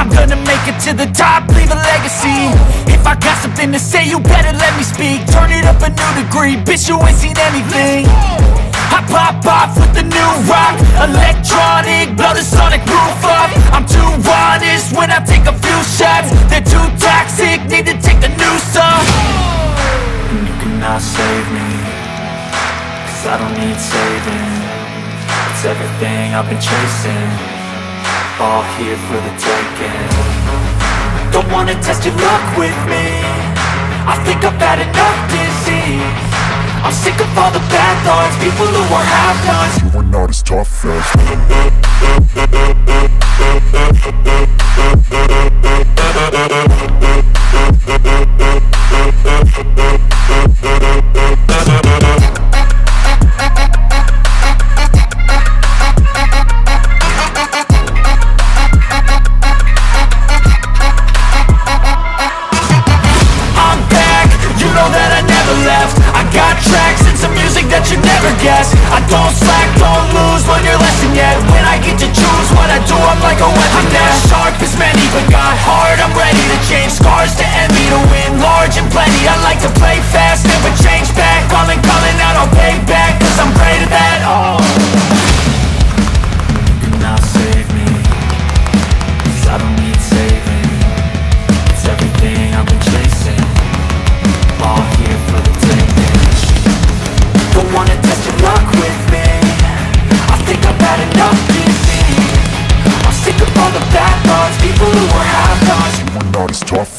I'm gonna make it to the top, leave a legacy. If I got something to say, you better let me speak. Turn it up a new degree, bitch, you ain't seen anything. I pop off with the new rock, electronic, blow the sonic roof up. I'm too honest when I take a few shots. They're too toxic, need to take the noose off. And you cannot save me, 'cause I don't need saving. It's everything I've been chasing, all here for the taking. Don't wanna test your luck with me, I think I've had enough disease. I'm sick of all the bad thoughts, people who are half-nots. You are not as tough as I don't slack, don't lose, learn your lesson yet. When I get to choose what I do, I'm like a weapon. I'm not sharp as many, but got heart, I'm ready to change. Scars to envy, to win large and plenty. I like to play fast, never change back. Calling out, I'll pay back, 'cause I'm great at that. Oh, you cannot save me, 'cause I don't need saving. It's everything I've been chasing, all here for the taking. Don't wanna test your luck with me, I think I've had enough disease. I'm sick of all the bad thoughts, people who are half-nots. You are not as tough.